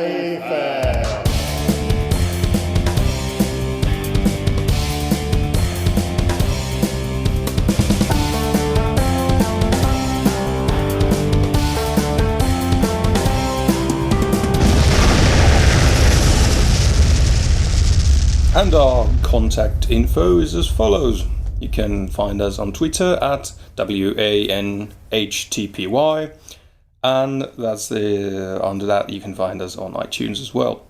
Sci-Fi. And our contact info is as follows. You can find us on Twitter at WANHTPY, and that's under that you can find us on iTunes as well.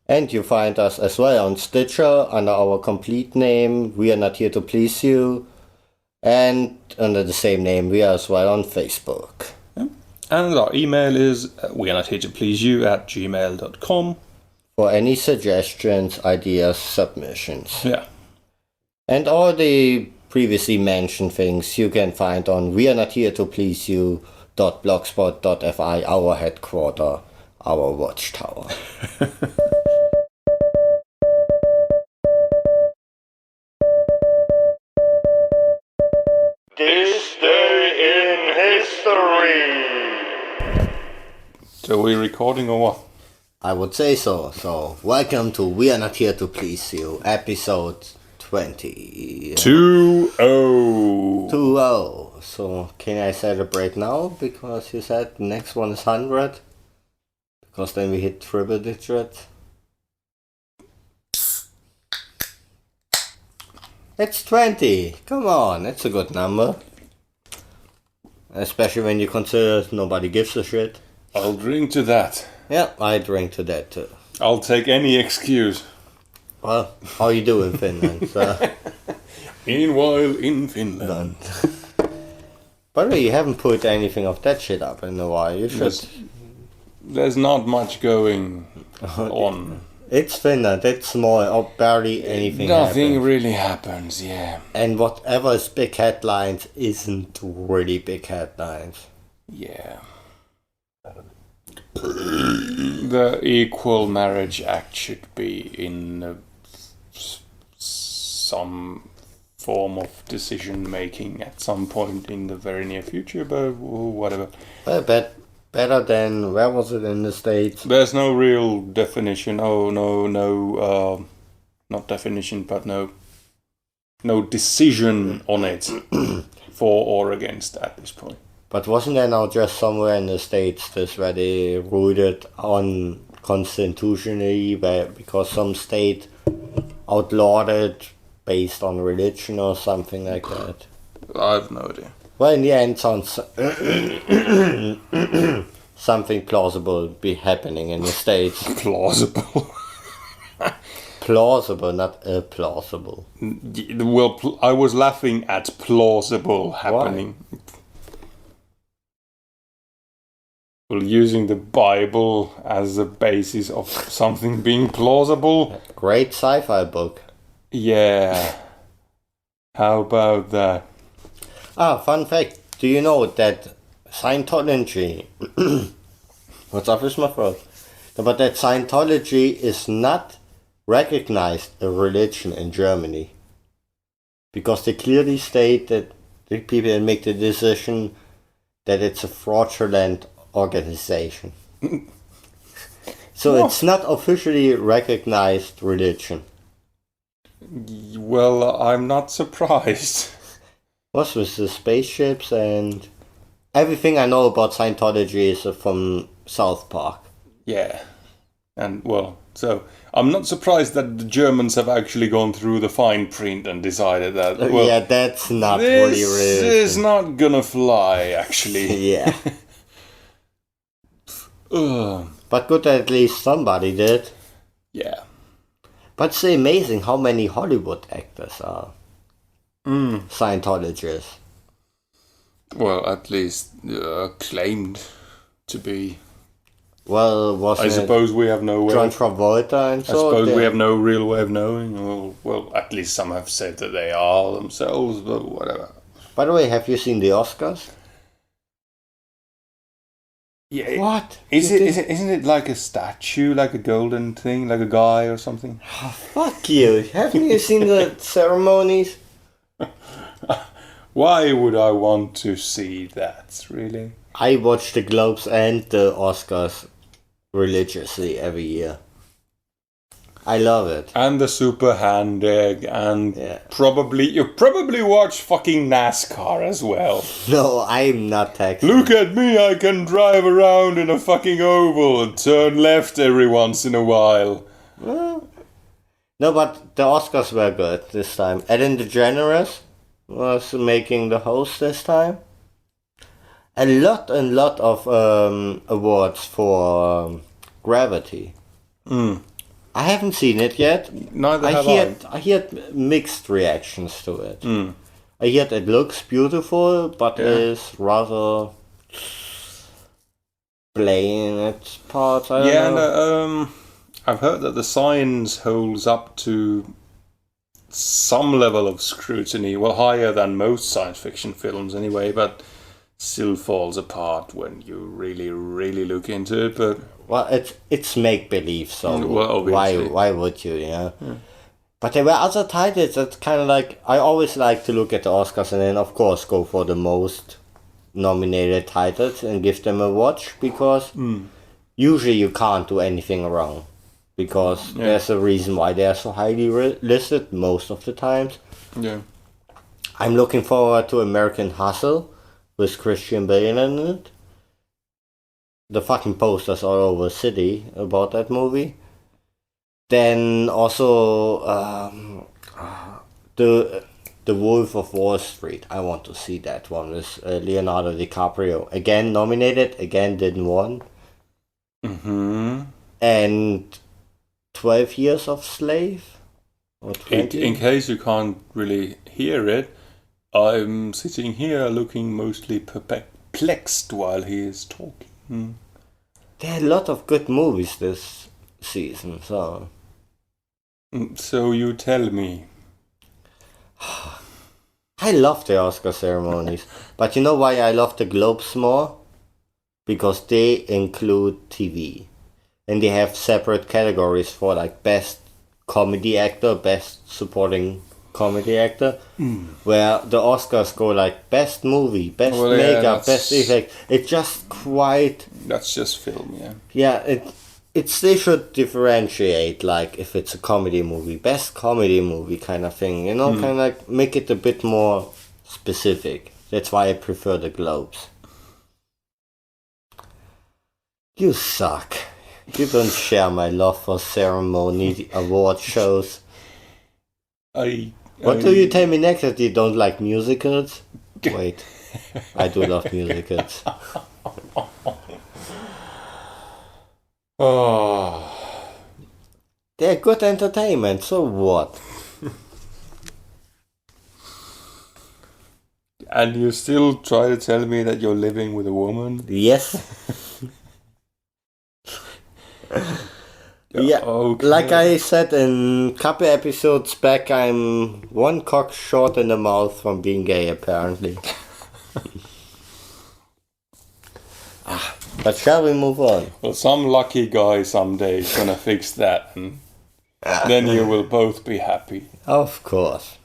And you find us as well on Stitcher under our complete name, We Are Not Here to Please You, and under the same name we are as well on Facebook. Yeah. And our email is wearenotheretoPleaseYou@gmail.com. For any suggestions, ideas, submissions. Yeah. And all the previously mentioned things you can find on wearenotheretoPleaseYou.blogspot.fi, our headquarter, our watchtower. This day in history. So we're recording or what? I would say so. So, welcome to We Are Not Here to Please You, episode 20. 20. 20. So, can I celebrate now? Because you said the next one is 100. Because then we hit triple digit. It's 20. Come on, it's a good number. Especially when you consider nobody gives a shit. I'll drink to that. Yeah, I drink to that too. I'll take any excuse. Well, how you do in Finland? Meanwhile, in Finland. By the way, you haven't put anything of that shit up in a while. You should. There's not much going on. It's Finland. It's small. Or barely anything. Nothing happens. really happens, yeah. And whatever is big headlines isn't really big headlines. Yeah. The Equal Marriage Act should be in some form of decision making at some point in the very near future, but whatever. Well, better than, where was it in the States? There's no real definition. Not definition, but no decision on it for or against at this point. But wasn't there now just somewhere in the States this where they ruled it unconstitutionally because some state outlawed it based on religion or something like that? I have no idea. Well, in the end, sounds something plausible be happening in the States. Plausible. Plausible, not plausible. Well, I was laughing at plausible happening. Why? Well, using the Bible as a basis of something being plausible. Great sci-fi book. Yeah. How about that? Fun fact. Do you know that Scientology... What's up with my throat? But that Scientology is not recognized a religion in Germany. Because they clearly state that the people that make the decision that it's a fraudulent organization. So it's not officially recognized religion. Well, I'm not surprised. What's with the spaceships and everything I know about Scientology is from South Park. Yeah. And, well, so I'm not surprised that the Germans have actually gone through the fine print and decided that, well, yeah, that's not really real. This is not gonna fly, actually. Yeah. But good that at least somebody did. Yeah. But it's amazing how many Hollywood actors are Scientologists. Well, at least claimed to be. Well, I suppose we have no way. John Travolta and so. I suppose we have no real way of knowing. Well, at least some have said that they are themselves, but whatever. By the way, have you seen the Oscars? Yeah. What? Isn't it like a statue, like a golden thing, like a guy or something? Oh, fuck you! Haven't you seen the ceremonies? Why would I want to see that, really? I watched the Globes and the Oscars religiously every year. I love it. And the super hand egg, and Yeah. you probably watch fucking NASCAR as well. No, I'm not Texan. Look at me, I can drive around in a fucking oval and turn left every once in a while. Well, no, but the Oscars were good this time. Ellen DeGeneres was making the host this time. A lot of awards for Gravity. I haven't seen it yet. Neither have I heard mixed reactions to it. Mm. I heard it looks beautiful, but Yeah. is rather plain at parts. I don't Yeah, know. and I've heard that the science holds up to some level of scrutiny, well, higher than most science fiction films anyway, but still falls apart when you really, really look into it. But Well, it's make believe, so Well, obviously. why would you? Yeah. But there were other titles that kind of like I always like to look at the Oscars and then of course go for the most nominated titles and give them a watch because usually you can't do anything wrong because there's a reason why they are so highly listed most of the times. yeah, I'm looking forward to American Hustle with Christian Bale in it. The fucking posters all over the city about that movie. Then also the Wolf of Wall Street. I want to see that one with Leonardo DiCaprio. Again nominated, again didn't won. And 12 Years of Slave? Or 20? in case you can't really hear it, I'm sitting here looking mostly perplexed while he is talking. There are a lot of good movies this season, so... So you tell me. I love the Oscar ceremonies, but you know why I love the Globes more? Because they include TV. And they have separate categories for like best comedy actor, best supporting comedy actor, where the Oscars go like best movie, best Well, yeah, makeup, that's- best effect. It's just quite... That's just film, yeah. Yeah, it's they should differentiate like if it's a comedy movie, best comedy movie kind of thing, you know, kind of like make it a bit more specific. That's why I prefer the Globes. You suck. You don't share my love for ceremony award shows. What do you tell me next that you don't like musicals? Wait, I do love musicals. Oh, They're good entertainment, so what? and you still try to tell me that you're living with a woman? Yes. Yeah, Okay. like I said in couple episodes back, I'm one cock short in the mouth from being gay, apparently. But shall we move on? Well, some lucky guy someday is gonna fix that, and then you will both be happy. Of course.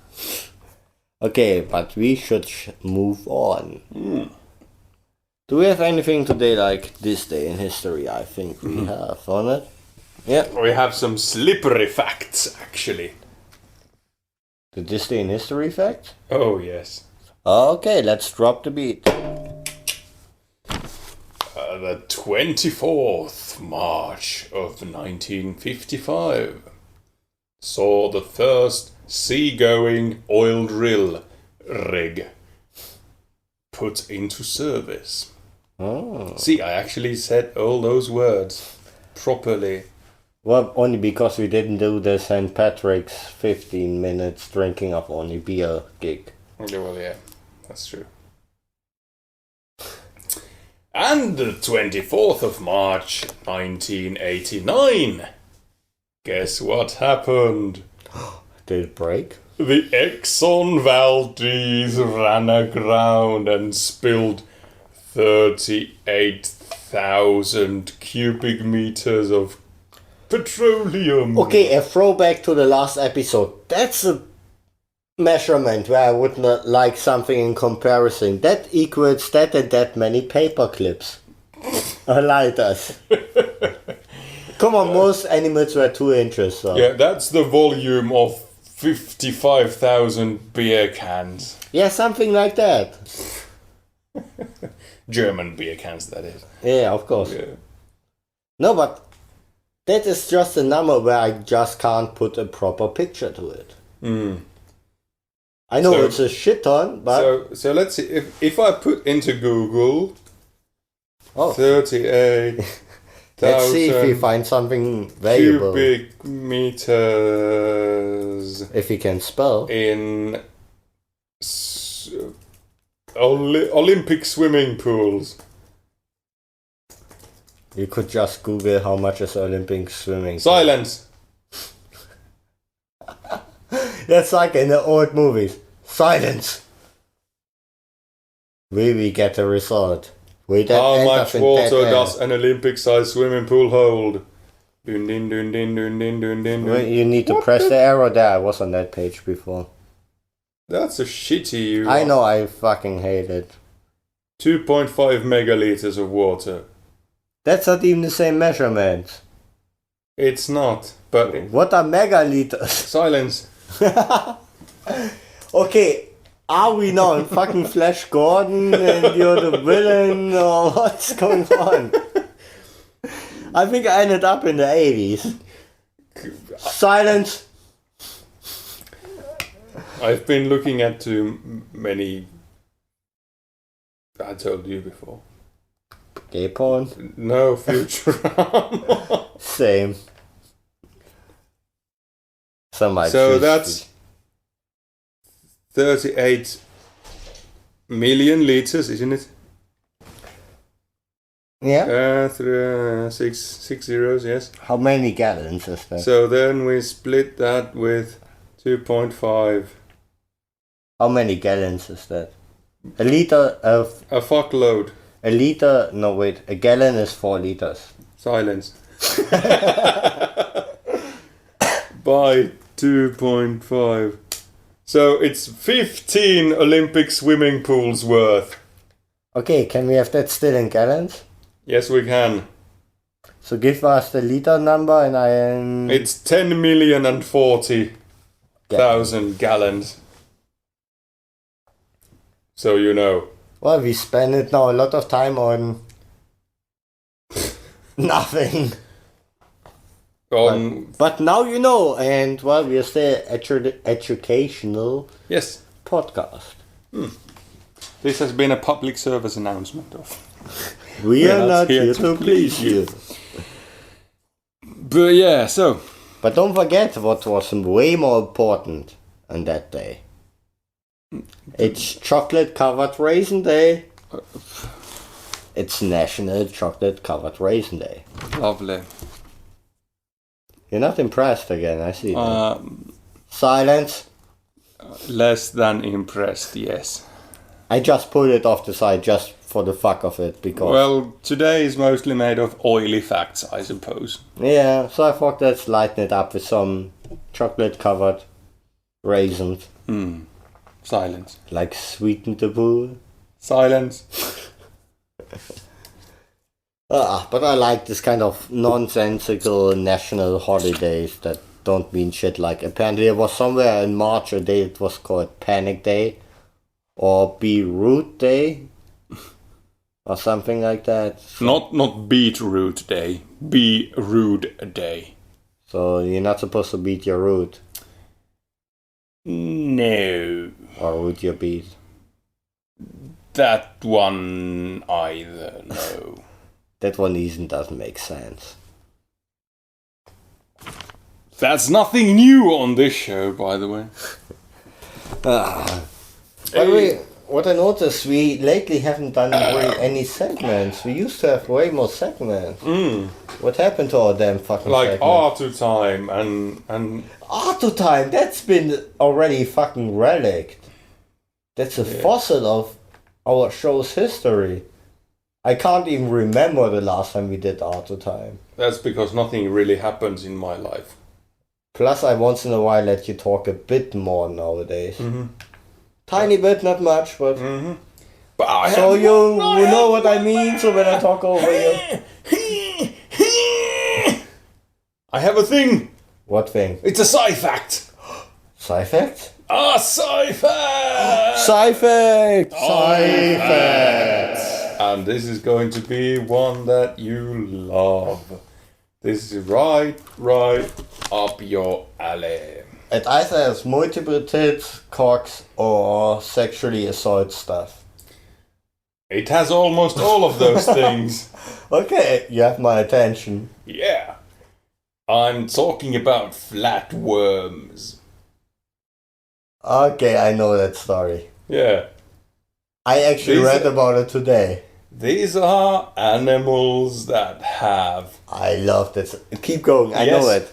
Okay, but we should move on. Do we have anything today like this day in history? I think we have on it. Yeah, We have some slippery facts, actually. the this day in history fact? Oh, yes. Okay, let's drop the beat. The 24th March of 1955 saw the first seagoing oil drill rig put into service. Oh. See, I actually said all those words properly. Well, only because we didn't do the St. Patrick's 15 minutes drinking of only beer gig. Well, yeah, that's true. And the 24th of March 1989. Guess what happened? Did it break? The Exxon Valdez ran aground and spilled 38,000 cubic meters of petroleum. Okay, a throwback to the last episode. That's a measurement where I would not like something in comparison. That equals that and that many paper clips. Or lighters. Come on, most animals were 2 inches. So. Yeah, that's the volume of 55,000 beer cans. Yeah, something like that. German beer cans, that is. Yeah, of course. Yeah. No, but that is just a number where I just can't put a proper picture to it. I know So- it's a shit ton, but So let's see. If I put into Google oh, 38,000 let's see if we find something valuable. cubic meters If we can spell. in Olympic swimming pools. You could just Google how much is Olympic swimming. Silence. That's like in the old movies. Silence. Will we get a result? Will that How end much up in water dead end? does an Olympic-sized swimming pool hold? Dun, dun, dun, dun, dun, dun, dun, dun, Well, dun. you need to What press the- the arrow there. I was on that page before. That's a shitty. You I know, I fucking hate it. 2.5 megaliters of water. That's not even the same measurement. It's not. But What are megaliters? silence. Okay, are we now in fucking Flash Gordon and you're the villain or what's going on? I think I ended up in the 80s. Silence. I've been looking at too many. I told you before. Gay porn. No Futurama. Same. Some might So choose that's 38 million liters, isn't it? Yeah. Six zeros, yes. How many gallons is that? So then we split that with 2.5. How many gallons is that? A liter of A fuckload. a liter. No, wait. A gallon is 4 liters. Silence. By 2.5. So it's 15 Olympic swimming pools worth. Okay, can we have that still in gallons? Yes, we can. So give us the liter number and I am... It's 10,040,000 gallons. So you know. Well, we spend it now a lot of time on... nothing. But now you know, and well, we are still educational Yes, podcast. this has been a public service announcement of. We are not here to please you. But yeah, so But don't forget what was way more important on that day. It's chocolate covered raisin day. It's National Chocolate Covered Raisin Day. lovely. You're not impressed again, I see. Silence. Less than impressed, yes. I just pulled it off the side just for the fuck of it because... Well, today is mostly made of oily facts, I suppose. Yeah, so I thought let's lighten it up with some chocolate covered raisins. Silence. Like sweeten the boo. Silence. But I like this kind of nonsensical national holidays that don't mean shit. Like apparently there was somewhere in March a day it was called Panic Day or Be Rude Day or something like that. Not beetroot day. Be rude day. So you're not supposed to beat your root No. or root your beat. That one either, no. That one even doesn't make sense. That's nothing new on this show, by the way. By the way, what I noticed, we lately haven't done really any segments. We used to have way more segments. What happened to all them fucking Like segments? R2 time and Auto time, that's been already fucking relic. That's a fossil of our show's history. I can't even remember the last time we did Auto time. that's because nothing really happens in my life. Plus, I once in a while let you talk a bit more nowadays. Tiny bit, not much, but... But I So have you one- know what I mean, so when I talk over you... I have a thing! What thing? It's a sci-fact! Sci-fact? A sci-fact! Sci-fact! Sci-fact! And this is going to be one that you love. This is right up your alley. It either has multiple tits, cocks, or sexually assault stuff. It has almost all of those things. Okay, you have my attention. Yeah. I'm talking about flatworms. Okay, I know that story. Yeah. I actually read about it today. These are animals that have... I love this. Keep going, I know it.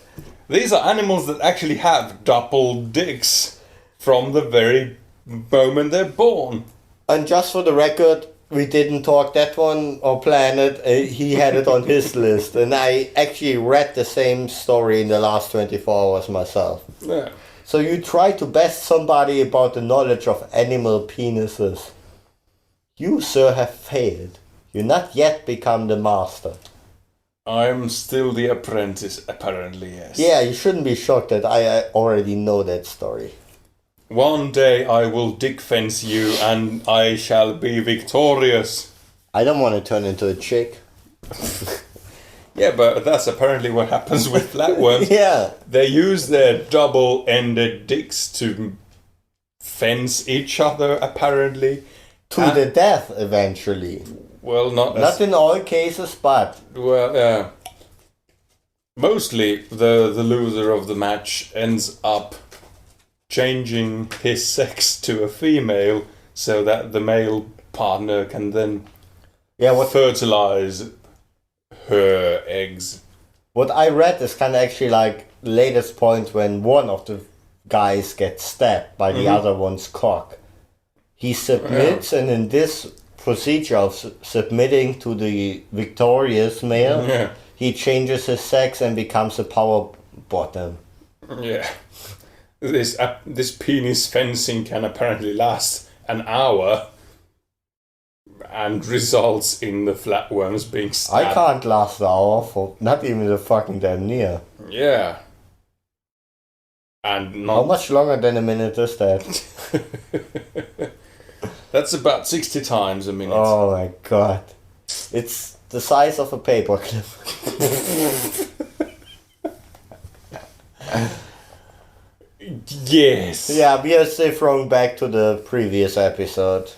These are animals that actually have double dicks from the very moment they're born. And just for the record, we didn't talk that one or plan it. He had it on his list. And I actually read the same story in the last 24 hours myself. Yeah. So you try to best somebody about the knowledge of animal penises. You, sir, have failed. You not yet become the master. I'm still the apprentice, apparently, yes. Yeah, you shouldn't be shocked that I already know that story. One day I will dick fence you and I shall be victorious. I don't want to turn into a chick. Yeah, but that's apparently what happens with flatworms. Yeah. They use their double-ended dicks to fence each other, apparently. To the death, eventually. Well, not in all cases, but... Well, mostly the loser of the match ends up changing his sex to a female so that the male partner can then fertilize her eggs. What I read is kind of actually like latest point when one of the guys gets stabbed by the other one's cock. He submits, and in this procedure of submitting to the victorious male, he changes his sex and becomes a power bottom. Yeah. This penis fencing can apparently last an hour and results in the flatworms being stabbed. I can't last an hour for not even the fucking damn near. Yeah. And How much longer than a minute is that? That's about 60 times a minute. Oh my god. It's the size of a paperclip. Yes. Yeah, we are still throwing back to the previous episode.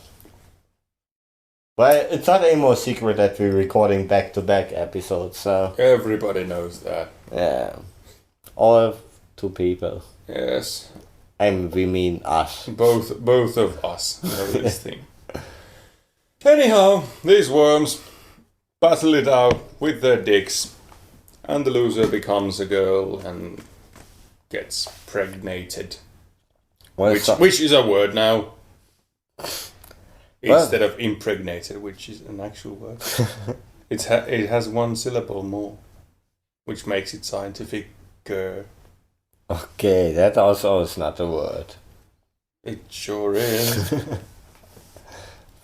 But it's not any more secret that we're recording back-to-back episodes, so... Everybody knows that. Yeah. All two people. Yes. And we mean us. Both of us know this thing. Anyhow, these worms battle it out with their dicks, and the loser becomes a girl and gets pregnated. Which is a word now. Instead of impregnated, which is an actual word. It has one syllable more, which makes it scientific. Okay, that also is not a word. It sure is.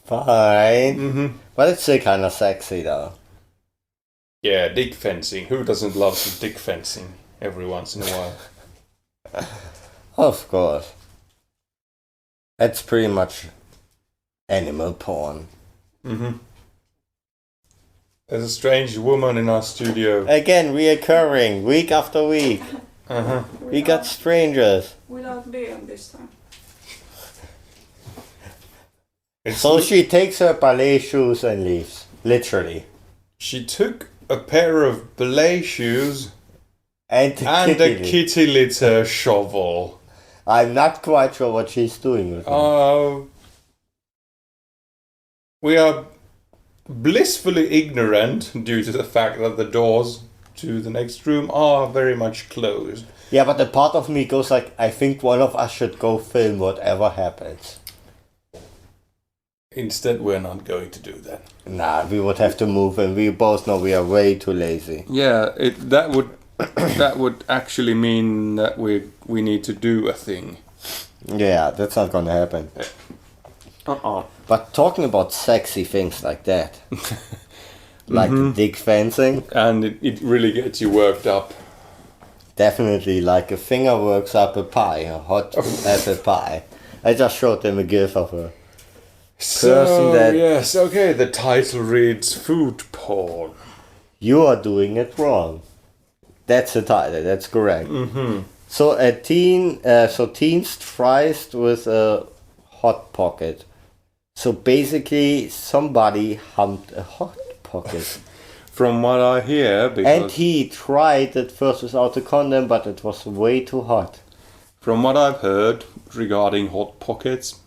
Fine. Mm-hmm. But it's still kind of sexy though. Yeah, dick fencing. Who doesn't love some dick fencing every once in a while? Of course. That's pretty much animal porn. Mm-hmm. There's a strange woman in our studio. Again, reoccurring, week after week. Uh-huh. We got strangers. Without Leon this time. So she takes her ballet shoes and leaves. Literally. She took a pair of ballet shoes and a kitty litter shovel. I'm not quite sure what she's doing with it. We are blissfully ignorant due to the fact that the doors to the next room are very much closed. Yeah, but the part of me goes like, I think one of us should go film whatever happens. Instead, we're not going to do that. Nah, we would have to move, and we both know we are way too lazy. Yeah, that would actually mean that we need to do a thing. Yeah, that's not gonna happen. But talking about sexy things like that, like dick fencing, and it really gets you worked up. definitely like a finger works up a pie, a hot apple pie. I just showed them a gif of a person that yes, okay, the title reads food porn. you are doing it wrong. That's the title. That's correct. Mm-hmm. So teens tries with a hot pocket. So basically, somebody humped a hot pocket. From what I hear, And because he tried at first without a condom, but it was way too hot. from what I've heard regarding hot pockets,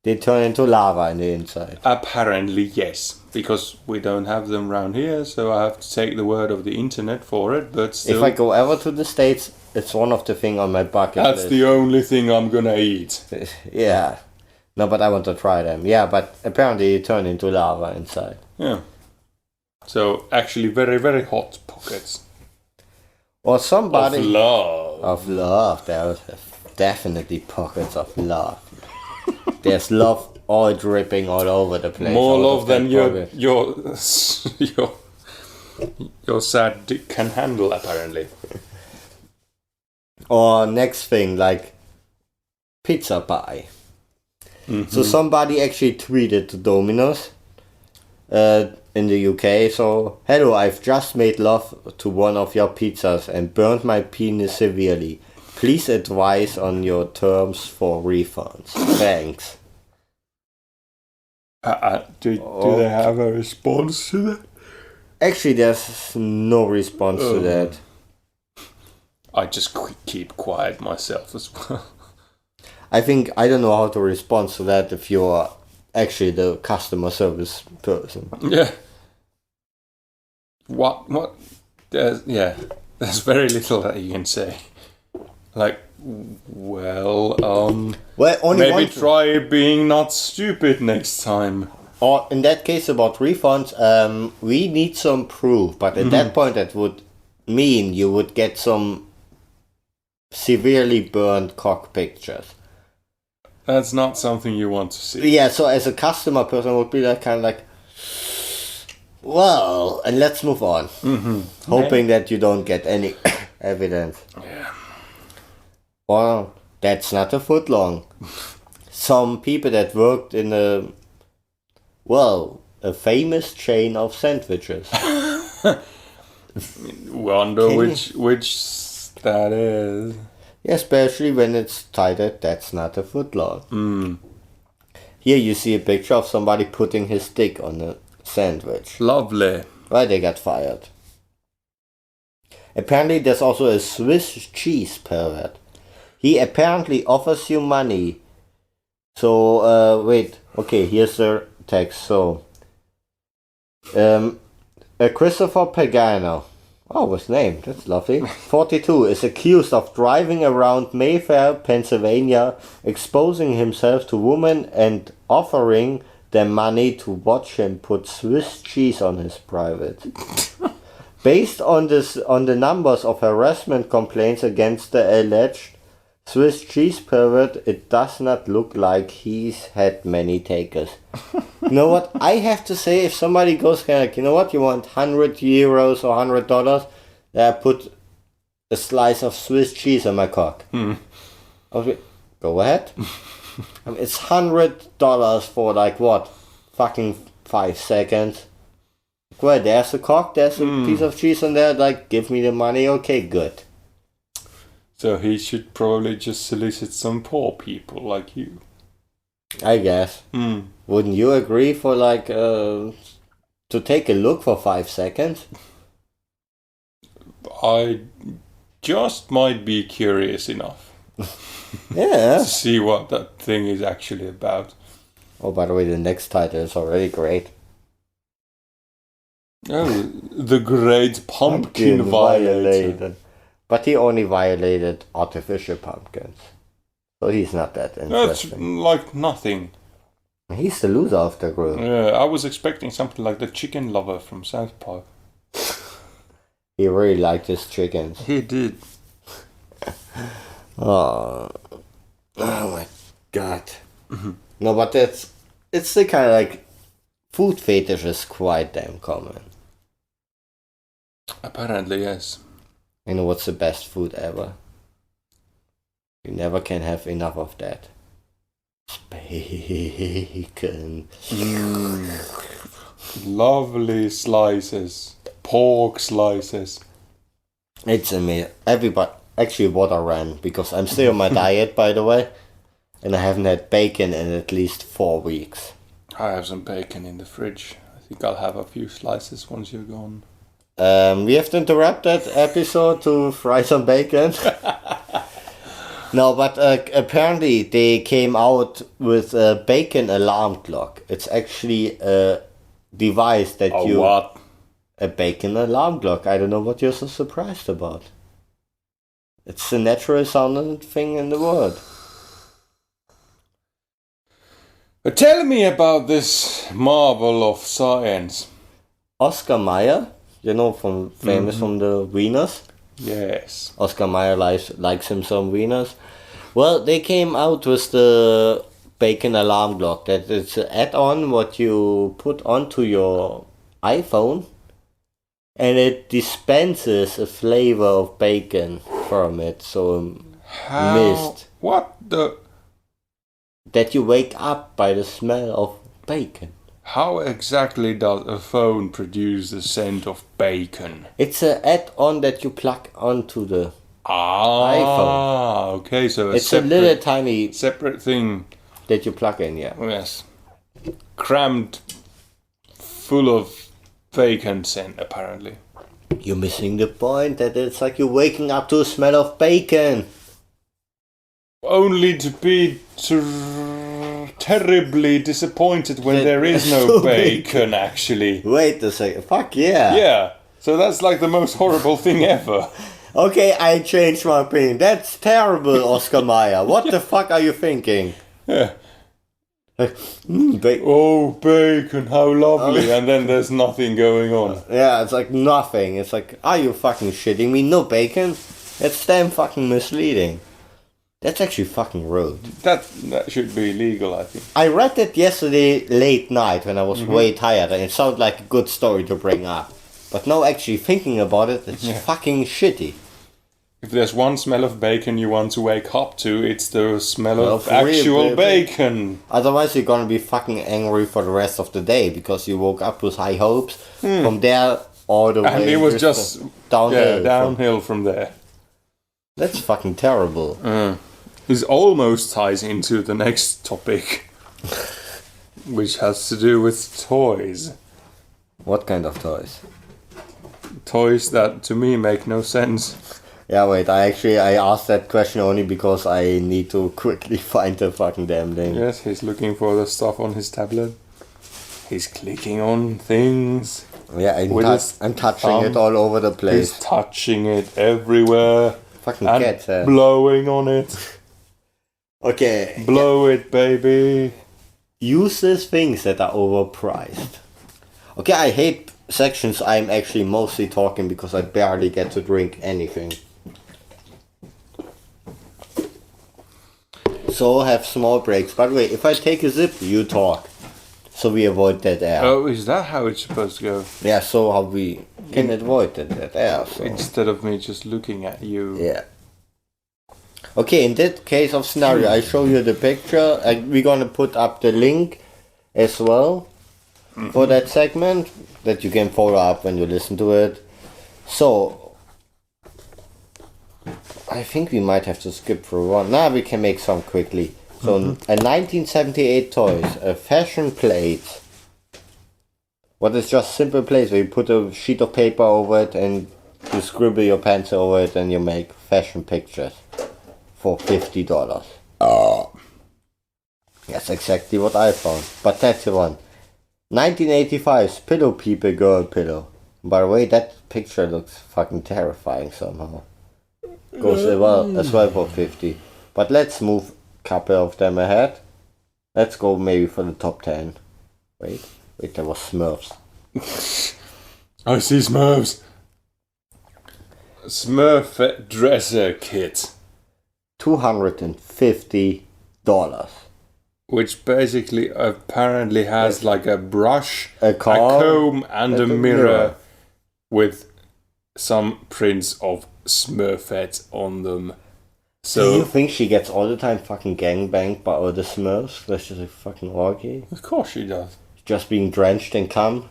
They turn into lava in the inside. apparently yes, because we don't have them around here, so I have to take the word of the internet for it. But still, If I go ever to the States, it's one of the things on my bucket that's list. the only thing I'm gonna eat. Yeah. No, but I want to try them. Yeah, but apparently you turn into lava inside. Yeah. So actually, very very hot pockets Or somebody... of love. Of love. There are definitely pockets of love. There's love all dripping all over the place. More out love of that than your pocket. your sad dick can handle, apparently. Or next thing, like pizza pie. So somebody actually tweeted to Domino's in the UK. So, hello, I've just made love to one of your pizzas and burned my penis severely. Please advise on your terms for refunds. Thanks. Do they have a response to that? Actually, there's no response to that. I just keep quiet myself as well. I think I don't know how to respond to that if you're actually the customer service person. Yeah. What? There's very little that you can say. Like, well, Well, only maybe one try being not stupid next time. Or in that case about refunds, we need some proof. But at that point, that would mean you would get some severely burned cock pictures. That's not something you want to see. Yeah, so as a customer person would be like kind of like, well, and let's move on, hoping that you don't get any evidence. Yeah. Well, that's not a foot long. Some people that worked in a famous chain of sandwiches. Wonder Can which that is. Especially when it's titled, that's not a foot long. Here you see a picture of somebody putting his dick on a sandwich. Lovely. Right, they got fired. Apparently there's also a Swiss cheese pervert. He apparently offers you money. So, wait. Okay, here's the text. So, Christopher Pagano. Oh, his name. That's lovely. 42 is accused of driving around Mayfair, Pennsylvania, exposing himself to women and offering them money to watch him put Swiss cheese on his private. Based on the numbers of harassment complaints against the alleged Swiss cheese pervert, it does not look like he's had many takers. You know what? I have to say, if somebody goes like, you know what, you want €100 or $100, put a slice of Swiss cheese on my cock. Okay, go ahead. I mean, it's $100 for like what? Fucking 5 seconds. Well, there's a cock, there's a piece of cheese on there, like, give me the money, okay, good. So he should probably just solicit some poor people like you. I guess. Wouldn't you agree for like to take a look for 5 seconds? I just might be curious enough Yeah. to see what that thing is actually about. Oh, by the way, the next title is already great. Oh, the Great Pumpkin Violator. But he only violated artificial pumpkins. So he's not that That's interesting. like nothing. He's the loser of the group. Yeah, I was expecting something like the chicken lover from South Park. He really liked his chickens. He did. Oh my god. No, but it's the kind of like food fetish is quite damn common. Apparently, yes. You know what's the best food ever? You never can have enough of that. Bacon. Lovely slices. Pork slices. It's amazing. Everybody, actually, water ran because I'm still on my diet, by the way, and I haven't had bacon in at least 4 weeks. I have some bacon in the fridge. I think I'll have a few slices once you're gone. We have to interrupt that episode to fry some bacon. No, but apparently they came out with a bacon alarm clock. It's actually a device that What? A bacon alarm clock. I don't know what you're so surprised about. It's the natural sounding thing in the world. But tell me about this marvel of science. Oscar Mayer, you know, famous from the Wieners. Yes. Oscar Mayer likes him some Wieners. Well, they came out with the bacon alarm clock. That it's an add-on what you put onto your iPhone, and it dispenses a flavor of bacon from it. So mist What the? that you wake up by the smell of bacon. How exactly does a phone produce the scent of bacon? It's an add-on that you plug onto the iPhone. Okay, so it's a little tiny separate thing. that you plug in, yeah. Yes, crammed full of bacon scent. Apparently, You're missing the point that it's like you're waking up to a smell of bacon. only to be terribly disappointed when there is no bacon. Actually, Wait a second. Fuck yeah. yeah. So that's like the most horrible thing ever. Okay, I changed my opinion. That's terrible, Oscar Mayer. What the fuck are you thinking? Yeah. Bacon. Oh, bacon, how lovely. And then there's nothing going on. Yeah, it's like nothing. It's like, are you fucking shitting me? No bacon? It's damn fucking misleading. That's actually fucking rude. That should be illegal, I think. I read it yesterday late night when I was way tired, and it sounded like a good story to bring up. But now actually thinking about it, it's fucking shitty. If there's one smell of bacon you want to wake up to, it's the smell of real actual bacon. Otherwise you're gonna be fucking angry for the rest of the day because you woke up with high hopes. From there all the way. And it was just downhill. downhill from there. That's fucking terrible. This almost ties into the next topic, which has to do with toys. What kind of toys? Toys that to me make no sense. Yeah, wait, I asked that question only because I need to quickly find the fucking damn thing. Yes, he's looking for the stuff on his tablet. He's clicking on things. Yeah, I'm touching it all over the place. He's touching it everywhere. Fucking And cat hair. blowing on it. Okay. Blow it, baby. Useless things that are overpriced. Okay, I hate sections I'm actually mostly talking because I barely get to drink anything. So have small breaks. By the way, if I take a sip, you talk. So we avoid dead air. Oh, is that how it's supposed to go? Yeah, so how we can avoid dead air. So. Instead of me just looking at you. Yeah. Okay, in that case of scenario, I show you the picture. We're gonna put up the link as well for that segment that you can follow up when you listen to it. So, I think we might have to skip through one. Nah, we can make some quickly. So, a 1978 toys, a fashion plate. What is just simple plates where you put a sheet of paper over it and you scribble your pencil over it and you make fashion pictures for $50. That's exactly what I found. But that's the one. 1985's Pillow People Girl Pillow. By the way, that picture looks fucking terrifying somehow. Goes as well for 50. But let's move a couple of them ahead. Let's go maybe for the top 10. Wait, there was Smurfs. I see Smurfs. Smurf dresser kit. $250. Which basically apparently has like a brush, A comb, comb and a mirror with some prints of Smurfette on them. Do you So, think she gets all the time fucking gangbanged by all the Smurfs? That's just a fucking orgy. of course she does. Just being drenched in cum.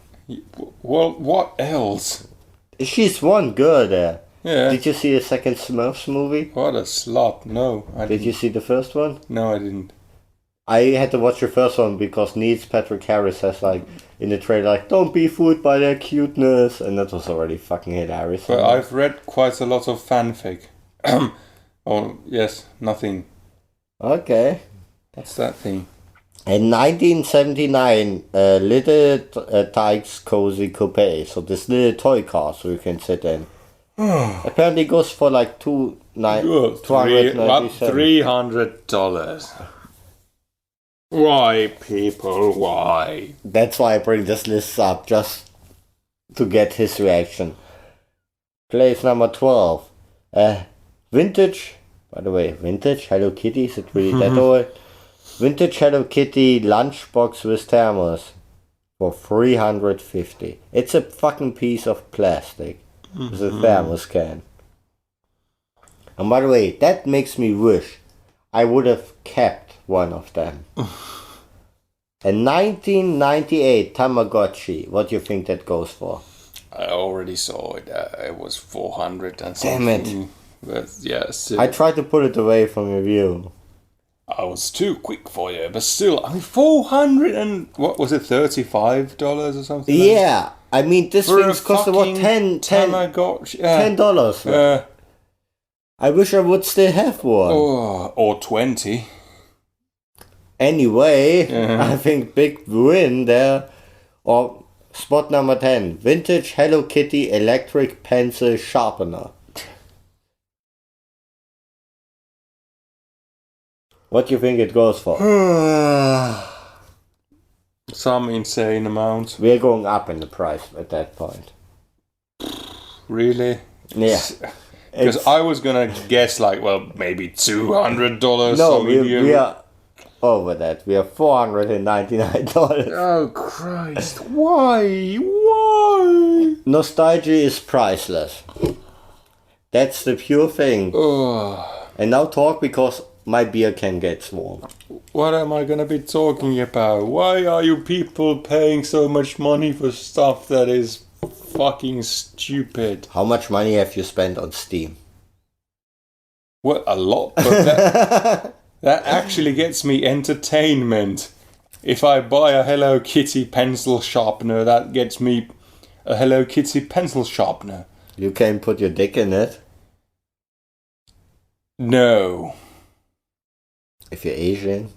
Well, what else? She's one girl there. Yeah. Did you see the second Smurfs movie? What a slut. No, I Did didn't. you see the first one? No, I didn't. I had to watch the first one because Neil Patrick Harris says like in the trailer like don't be fooled by their cuteness, and that was already fucking hilarious. But I've read quite a lot of fanfic. Oh, yes, nothing. Okay. What's that thing? In 1979, Little Tykes Cozy Coupe, so this little toy car so you can sit in. Apparently goes for like $297. $300. Why, people? Why? That's why I bring this list up, just to get his reaction. Place number 12. Vintage, by the way, vintage Hello Kitty, is it really that old? Vintage Hello Kitty lunchbox with thermos for $350. It's a fucking piece of plastic with a thermos can. And by the way, that makes me wish I would have kept one of them. A 1998 Tamagotchi. What do you think that goes for? I already saw it. It was 400 and Damn something. it. But yeah, still, I tried to put it away from your view. I was too quick for you. But still, I mean, 400 and what was it, $35 or something? Yeah, I mean this For a thing's cost what fucking Tamagotchi. $10. I wish I would still have one. Or 20. Anyway, Uh-huh. I think big win there. Or spot number 10, vintage Hello Kitty electric pencil sharpener. What do you think it goes for? Some insane amount. We're going up in the price at that point. Really? Yeah. Because It's- I was gonna guess like, well, maybe $200. no, some we idiot. are over that. We are $499. Oh Christ! Why? Why? Nostalgia is priceless. That's the pure thing. Ugh. And now talk because my beer can get warm. What am I gonna be talking about? Why are you people paying so much money for stuff that is fucking stupid? How much money have you spent on Steam? Well, a lot, but that actually gets me entertainment. If I buy a Hello Kitty pencil sharpener, that gets me a Hello Kitty pencil sharpener. You can put your dick in it No. if you're Asian.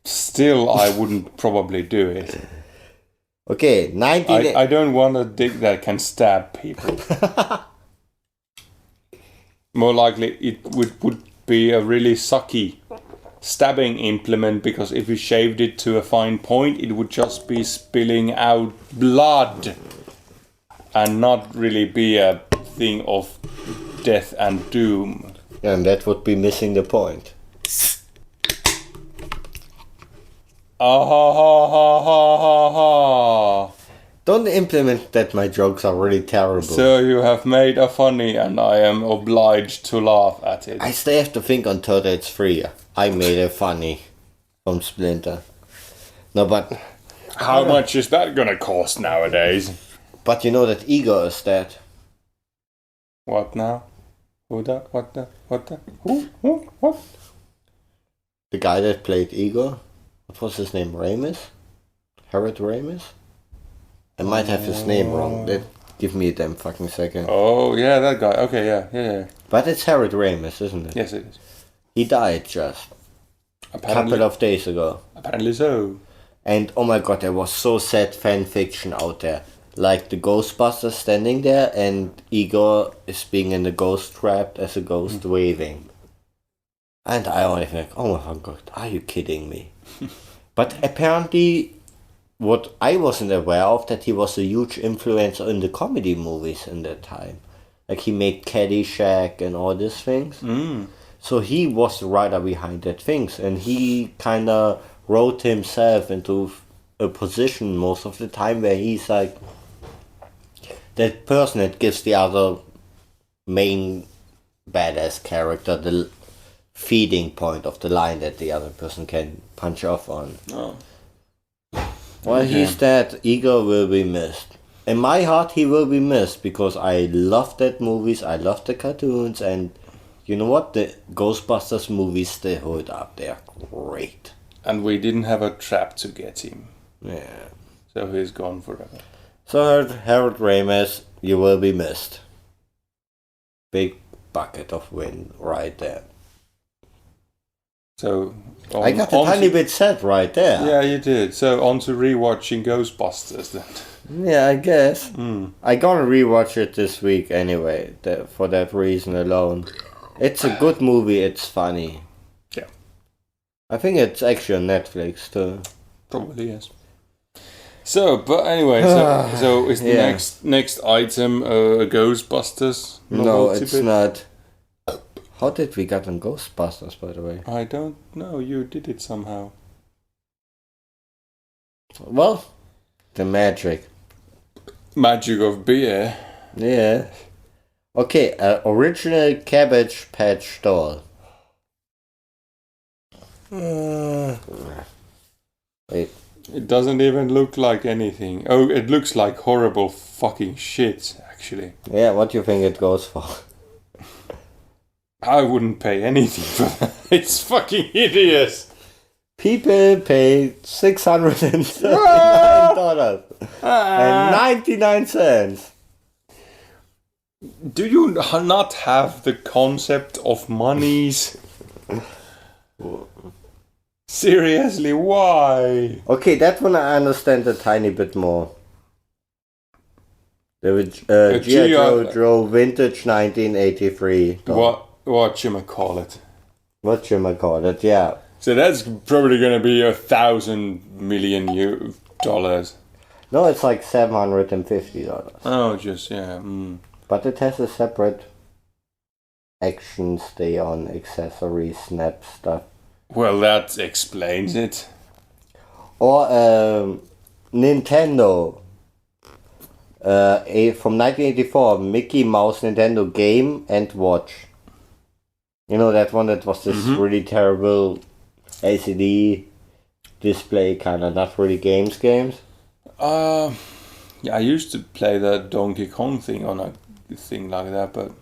Still, I wouldn't probably do it. Okay, 19... I don't want a dick that can stab people. More likely, it would be a really sucky stabbing implement, because if you shaved it to a fine point, it would just be spilling out blood and not really be a thing of death and doom. And that would be missing the point. Ah ha ha ha ha ha ha. Don't implement that my jokes are really terrible. So you have made a funny and I am obliged to laugh at it. I still have to think on Turtles 3. I made a funny from Splinter. No, but How much is that gonna cost nowadays? you know that Igor is dead. What now? Who that? What the? What the? Who? What? The guy that played Igor. What was his name? Ramis? Harold Ramis? I might have his name wrong. Give me a damn fucking second. Oh, yeah, that guy. Okay, yeah. But it's Harold Ramis, isn't it? Yes, it is. He died just a Apparently, couple of days ago. apparently so. And oh my god, there was so sad fan fiction out there. Like the Ghostbusters standing there and Igor is being in the ghost trapped as a ghost waving. And I only think, oh my god, are you kidding me? But apparently, what I wasn't aware of, that he was a huge influencer in the comedy movies in that time. Like he made Caddyshack and all these things. Mm. So he was the writer behind that things, and he kind of wrote himself into a position most of the time where he's like that person that gives the other main badass character, the feeding point of the line that the other person can punch off on. Oh. Well, Okay. he's dead. Igor will be missed. In my heart, he will be missed because I love that movies, I love the cartoons, and you know what? The Ghostbusters movies, they hold up. They are great. And we didn't have a trap to get him. Yeah. So he's gone forever. So, Harold Ramis, you will be missed. Big bucket of wind right there. So I got a tiny bit sad right there. Yeah, you did. So on to rewatching Ghostbusters then. Yeah, I guess. Mm. I gonna rewatch it this week anyway, for that reason alone. It's a good movie, it's funny. Yeah. I think it's actually on Netflix too. Probably yes. So, but anyway, so is the Yeah. next item Ghostbusters? No, novelty it's bit? not. How did we get on Ghostbusters, by the way? I don't know. You did it somehow. Well, the magic. Magic of beer. Yeah. Okay, original Cabbage Patch doll. Wait. It doesn't even look like anything. Oh, it looks like horrible fucking shit, actually. Yeah, what do you think it goes for? I wouldn't pay anything for that. It's fucking hideous. People pay $639 and 99 cents. Do you not have the concept of monies? Seriously, why? Okay, that one I understand a tiny bit more. The G.I. Joe Vintage 1983. What you call it? What you might call it, yeah. So that's probably gonna be $1,000 million. No, it's like $750. Oh, just yeah. Mm. But it has a separate action, stay on, accessory, snap stuff. Well, that explains it. Or Nintendo. From 1984, Mickey Mouse Nintendo Game and Watch. You know that one that was this really terrible LCD display, kind of not really games. Yeah, I used to play that Donkey Kong thing on a thing like that, but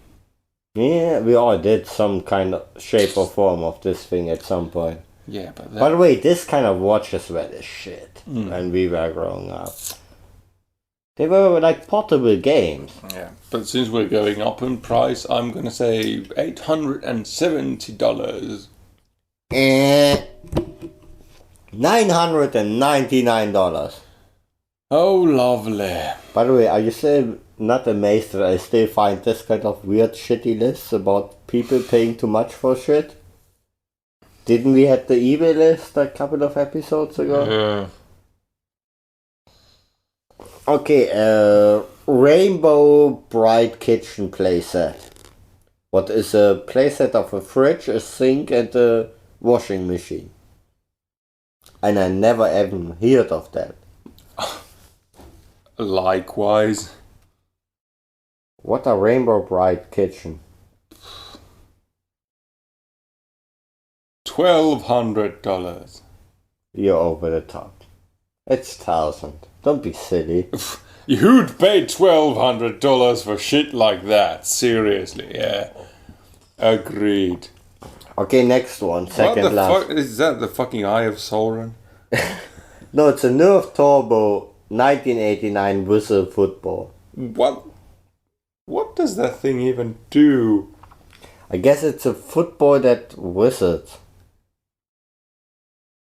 Yeah, we all did some kind of shape or form of this thing at some point. yeah, but By the way, this kind of watches were the shit when we were growing up. They were like portable games. yeah. But since we're going up in price, I'm gonna say $870. $999. Oh, lovely. By the way, are you still not amazed that I still find this kind of weird shitty lists about people paying too much for shit? Didn't we have the eBay list a couple of episodes ago? Yeah. Okay, Rainbow Bright Kitchen playset. What is a playset of a fridge, a sink, and a washing machine? And I never even heard of that. Likewise. What a Rainbow Bright Kitchen? $1,200. You're over the top. It's 1,000. Don't be silly. You'd pay $1,200 for shit like that. Seriously, yeah. Agreed. Okay, next one. Second what the last. fuck is that? The fucking Eye of Sauron? No, it's a Nerf Turbo 1989 whistle football. What does that thing even do? I guess it's a football that whistles.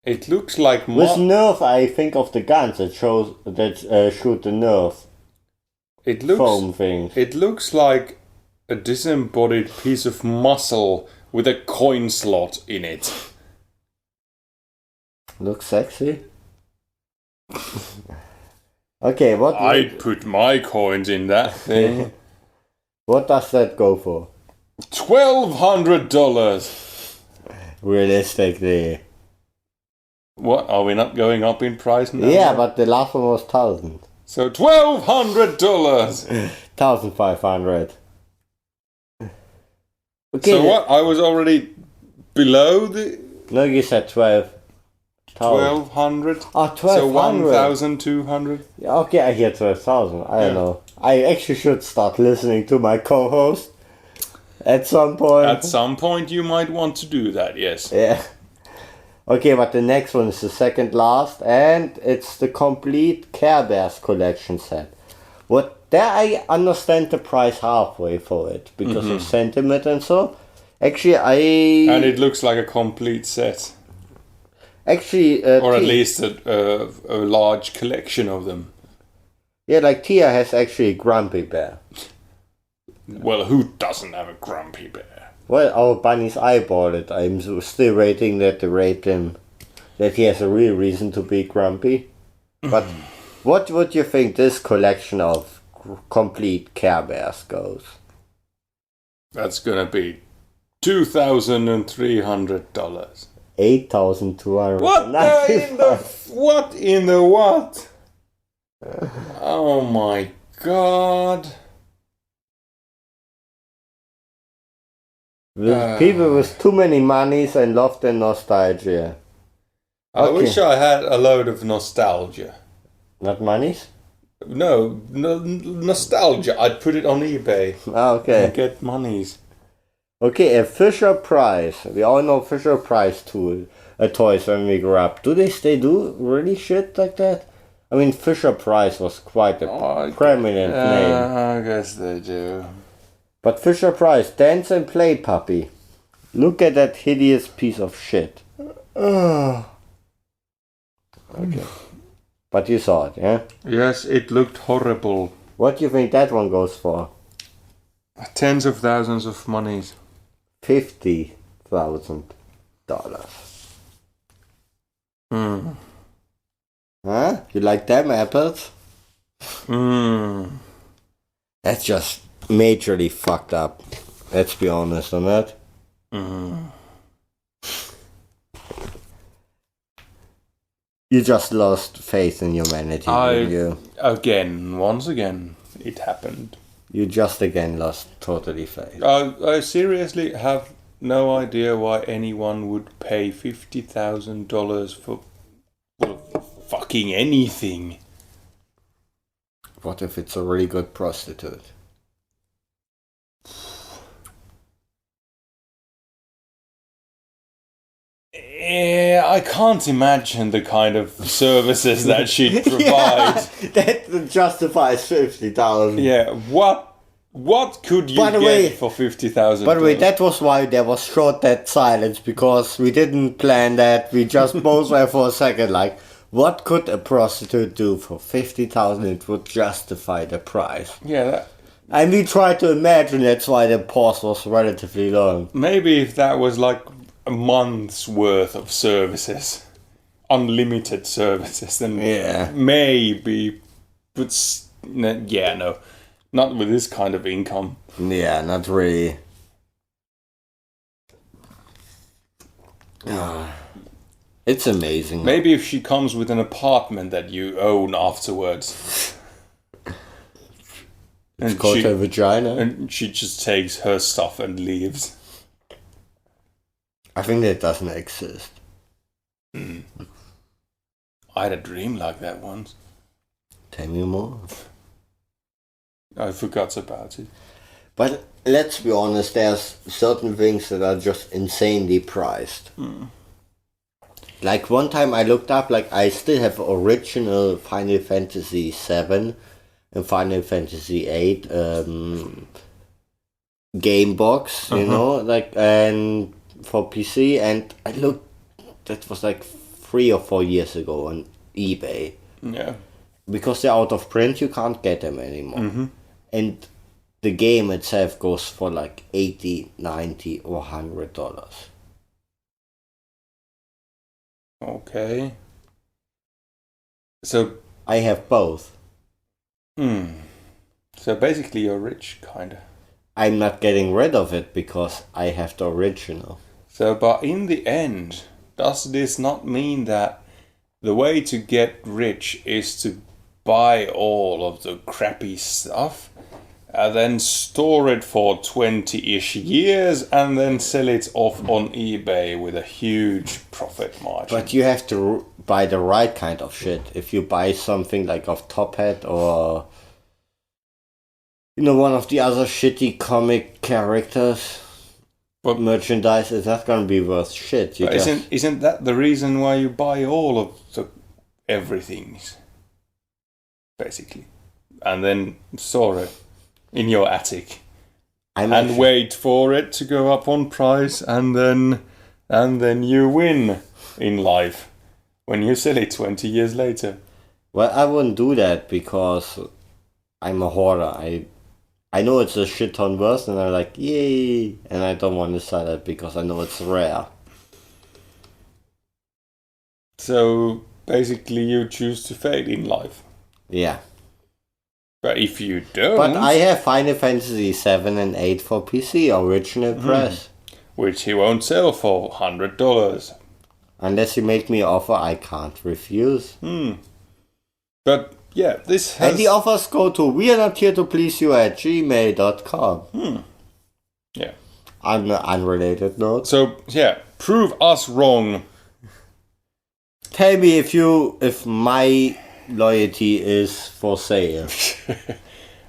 It looks like With Nerf, I think of the guns that shoot the Nerf it looks foam things. it looks like a disembodied piece of muscle with a coin slot in it. Looks sexy. Okay, what? I'd put my coins in that thing. What does that go for? $1,200. Realistically. What, are we not going up in price now? Yeah, but the last one was 1,000. So $1,200. 1,500. Okay. So what? I was already below the No, you said 12. 1200. Oh, 1200. So 1200. Yeah, okay, I hear 12,000. I don't know. I actually should start listening to my co-host at some point. At some point, you might want to do that. Yes. Yeah. Okay, but the next one is the second last, and it's the complete Care Bears collection set. What there I understand the price halfway for it because of sentiment and so. Actually, And it looks like a complete set, actually or at Tia- least a large collection of them. yeah, like Tia has actually a Grumpy Bear. Well, who doesn't have a grumpy bear? Well, our bunnies eyeballed it. I'm still waiting that they rate him, that he has a real reason to be grumpy. But what would you think this collection of complete Care Bears goes? That's gonna be $2,300. 8,200. What in the what in the what? Oh my god! People with too many monies and love their nostalgia. I Okay. wish I had a load of nostalgia. Not monies? No, nostalgia. I'd put it on eBay Ah, okay. and get monies. Okay, a Fisher Price. We all know Fisher Price toys when we grew up. Do they still do really shit like that? I mean, Fisher Price was quite a prominent name. I guess they do. But Fisher Price, Dance and Play Puppy. Look at that hideous piece of shit. Okay. But you saw it, yeah? Yes, it looked horrible. What do you think that one goes for? Tens of thousands of monies. $50,000. Hmm. Huh? You like them apples? Hmm. That's just majorly fucked up. Let's be honest on that. Hmm. You just lost faith in humanity. didn't you? Once again, it happened. You just again lost totally faith. I seriously have no idea why anyone would pay $50,000 for fucking anything. What if it's a really good prostitute? I can't imagine the kind of services that she'd provide. That justifies 50,000. Yeah, what could you By the get way- for $50,000? By the way, that was why there was short that silence, because we didn't plan that. We just both were for a second like, what could a prostitute do for 50,000? It would justify the price. Yeah, And we tried to imagine, that's why the pause was relatively long. maybe if that was like a month's worth of services, unlimited services, then Yeah. maybe. But no, not with this kind of income. Yeah, not really. It's amazing. Maybe if she comes with an apartment that you own afterwards. It's and called she, a vagina. and she just takes her stuff and leaves. I think that doesn't exist. I had a dream like that once. Tell me more. I forgot about it. But let's be honest, there's certain things that are just insanely priced. Like one time I looked up, like I still have original Final Fantasy 7 and Final Fantasy 8 game box, you know, like, and for PC, and I looked, that was like 3 or 4 years ago on eBay. Yeah. Because they're out of print, you can't get them anymore. And the game itself goes for like $80, $90 or $100. Okay. So, I have both. so basically you're rich, kinda. I'm not getting rid of it because I have the original. So, but in the end, does this not mean that the way to get rich is to buy all of the crappy stuff and then store it for 20-ish years, and then sell it off on eBay with a huge profit margin. But you have to buy the right kind of shit. If you buy something like of Top Hat or one of the other shitty comic characters, but merchandise is not gonna be worth shit. Isn't that the reason why you buy all of the everythings, basically, and then store it in your attic and wait for it to go up on price, and then you win in life when you sell it 20 years later? Well, I wouldn't do that because I'm a hoarder. I know it's a shit ton worth, and I'm like, yay! And I don't want to sell it because I know it's rare. So basically, you choose to fail in life. Yeah. But if you don't... But I have Final Fantasy 7 and 8 for PC, original press. Which he won't sell for $100. Unless you make me an offer I can't refuse. But... yeah, this has... And the offers go to wearenotheretoPleaseYou@gmail.com. Yeah. On an unrelated note. So, yeah, prove us wrong. Tell me if my loyalty is for sale.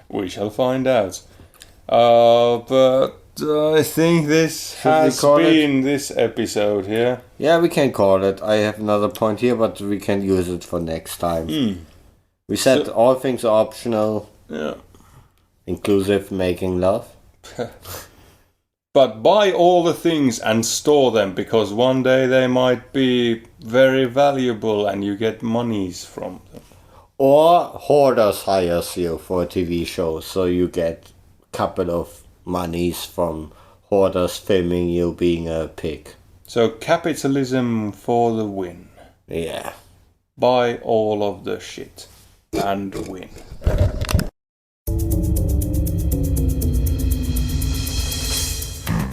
We shall find out. But I think this has been this episode here. Yeah, we can call it. I have another point here, but we can use it for next time. We said all things are optional. Yeah. Inclusive making love. But buy all the things and store them, because one day they might be very valuable and you get monies from them. Or Hoarders hires you for a TV show, so you get a couple of monies from Hoarders filming you being a pig. So capitalism for the win. Yeah. Buy all of the shit and win.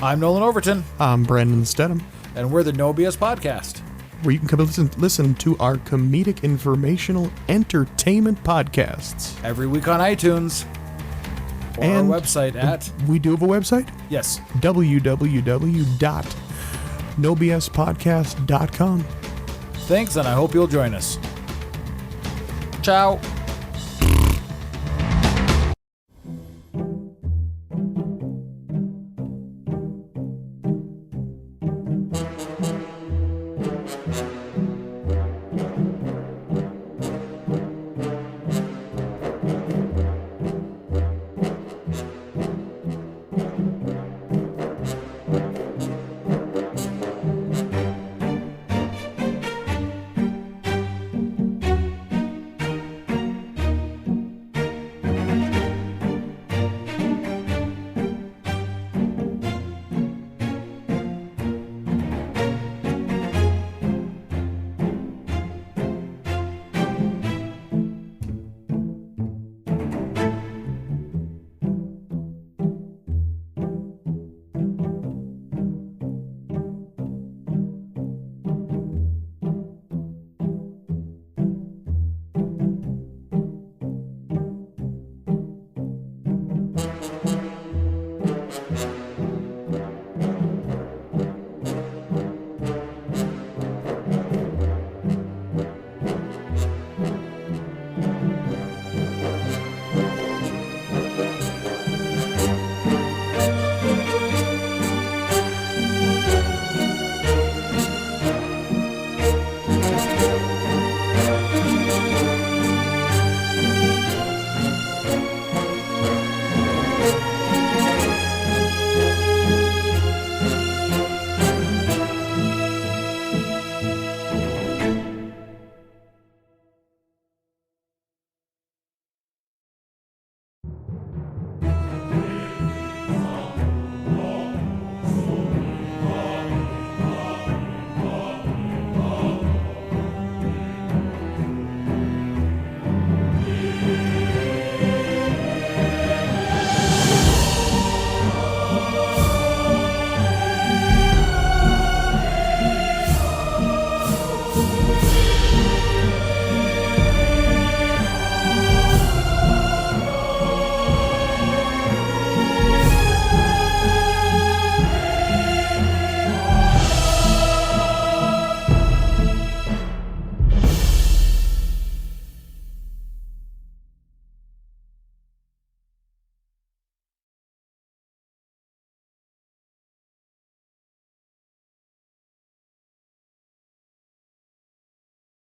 I'm Nolan Overton. I'm Brandon Stedham. And we're the No BS Podcast, where you can come listen to our comedic, informational, entertainment podcasts. Every week on iTunes. Or and our website at... We do have a website? Yes. www.nobspodcast.com. Thanks, and I hope you'll join us. Ciao.